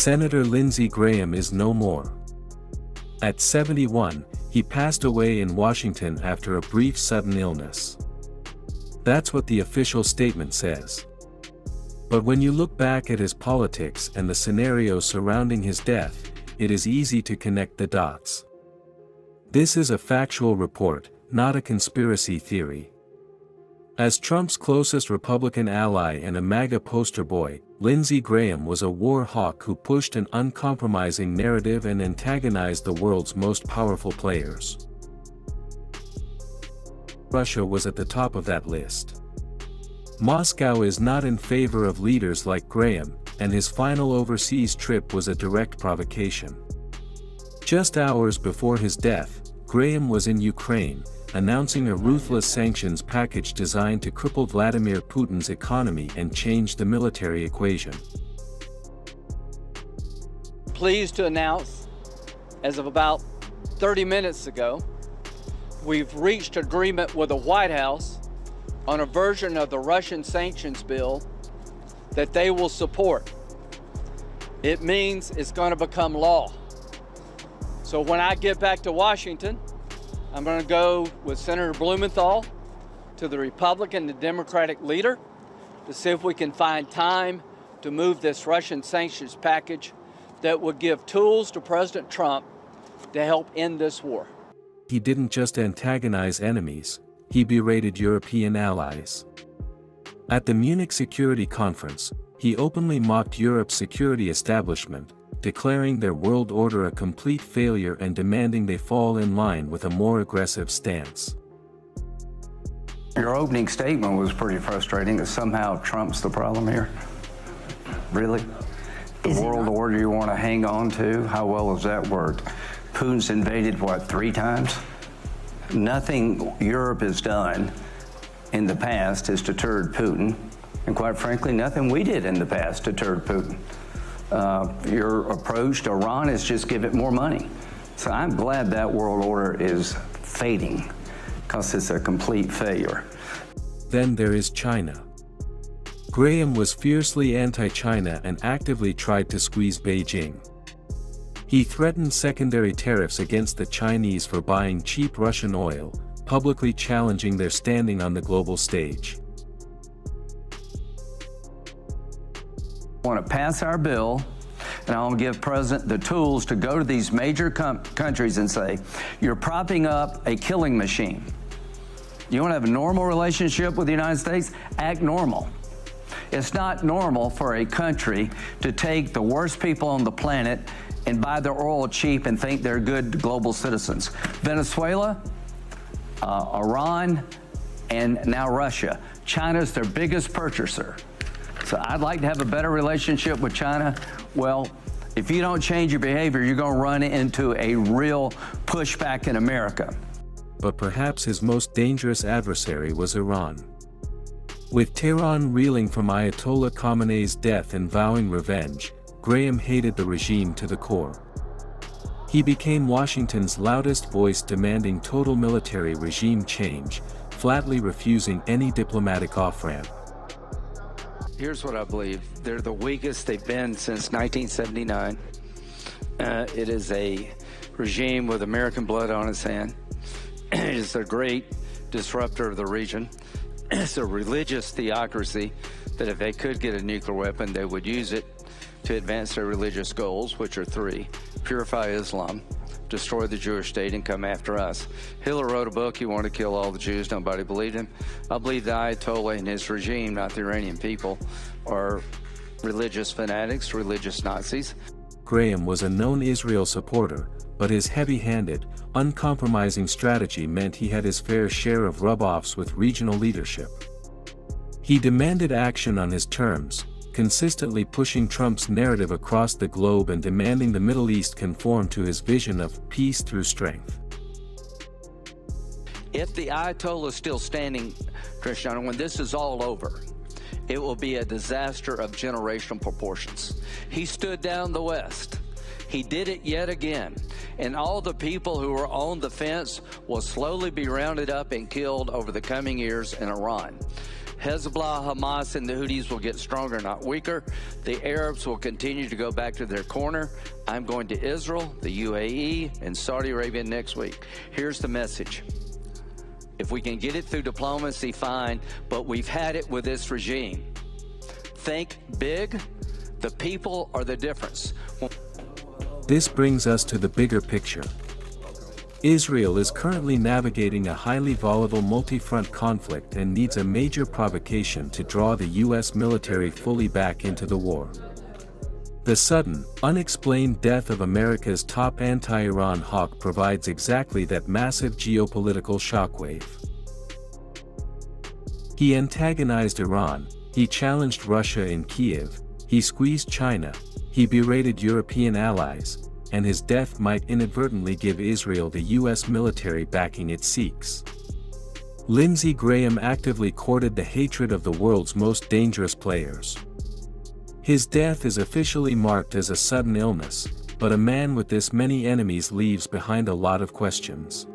Senator Lindsey Graham is no more. At 71, he passed away in Washington after a brief sudden illness. That's what the official statement says. But when you look back at his politics and the scenarios surrounding his death, it is easy to connect the dots. This is a factual report, not a conspiracy theory. As Trump's closest Republican ally and a MAGA poster boy, Lindsey Graham was a war hawk who pushed an uncompromising narrative and antagonized the world's most powerful players. Russia was at the top of that list. Moscow is not in favor of leaders like Graham, and his final overseas trip was a direct provocation. Just hours before his death, Graham was in Ukraine, announcing a ruthless sanctions package designed to cripple Vladimir Putin's economy and change the military equation. Pleased to announce, as of about 30 minutes ago, we've reached agreement with the White House on a version of the Russian sanctions bill that they will support. It means it's going to become law. So when I get back to Washington, I'm going to go with Senator Blumenthal to the Republican and Democratic leader to see if we can find time to move this Russian sanctions package that would give tools to President Trump to help end this war. He didn't just antagonize enemies, he berated European allies. At the Munich Security Conference, he openly mocked Europe's security establishment, declaring their world order a complete failure and demanding they fall in line with a more aggressive stance. Your opening statement was pretty frustrating, that somehow Trump's the problem here. Really? The world order you want to hang on to, how well has that worked? Putin's invaded, what, 3 times? Nothing Europe has done in the past has deterred Putin, and quite frankly, nothing we did in the past deterred Putin. Your approach to Iran is just give it more money. So I'm glad that world order is fading, because it's a complete failure. Then there is China. Graham was fiercely anti-China and actively tried to squeeze Beijing. He threatened secondary tariffs against the Chinese for buying cheap Russian oil, publicly challenging their standing on the global stage. I want to pass our bill, and I want to give President the tools to go to these major countries and say, you're propping up a killing machine. You want to have a normal relationship with the United States? Act normal. It's not normal for a country to take the worst people on the planet and buy their oil cheap and think they're good global citizens. Venezuela, Iran, and now Russia. China's their biggest purchaser. So I'd like to have a better relationship with China. Well, if you don't change your behavior, you're going to run into a real pushback in America. But perhaps his most dangerous adversary was Iran. With Tehran reeling from Ayatollah Khamenei's death and vowing revenge, Graham hated the regime to the core. He became Washington's loudest voice, demanding total military regime change, flatly refusing any diplomatic off-ramp. Here's what I believe. They're the weakest they've been since 1979. It is a regime with American blood on its hand. It is a great disruptor of the region. It's a religious theocracy that if they could get a nuclear weapon, they would use it to advance their religious goals, which are 3: purify Islam, destroy the Jewish state, and come after us. Hitler wrote a book, he wanted to kill all the Jews, nobody believed him. I believe the Ayatollah and his regime, not the Iranian people, are religious fanatics, religious Nazis. Graham was a known Israel supporter, but his heavy-handed, uncompromising strategy meant he had his fair share of rub-offs with regional leadership. He demanded action on his terms, consistently pushing Trump's narrative across the globe and demanding the Middle East conform to his vision of peace through strength. If the Ayatollah is still standing, Cristiano, when this is all over, it will be a disaster of generational proportions. He stood down the West. He did it yet again. And all the people who were on the fence will slowly be rounded up and killed over the coming years in Iran. Hezbollah, Hamas, and the Houthis will get stronger, not weaker. The Arabs will continue to go back to their corner. I'm going to Israel, the UAE, and Saudi Arabia next week. Here's the message. If we can get it through diplomacy, fine, but we've had it with this regime. Think big. The people are the difference. This brings us to the bigger picture. Israel is currently navigating a highly volatile multi-front conflict and needs a major provocation to draw the U.S. military fully back into the war. The sudden, unexplained death of America's top anti-Iran hawk provides exactly that massive geopolitical shockwave. He antagonized Iran, he challenged Russia in Kiev, he squeezed China, he berated European allies, and his death might inadvertently give Israel the U.S. military backing it seeks. Lindsey Graham actively courted the hatred of the world's most dangerous players. His death is officially marked as a sudden illness, but a man with this many enemies leaves behind a lot of questions.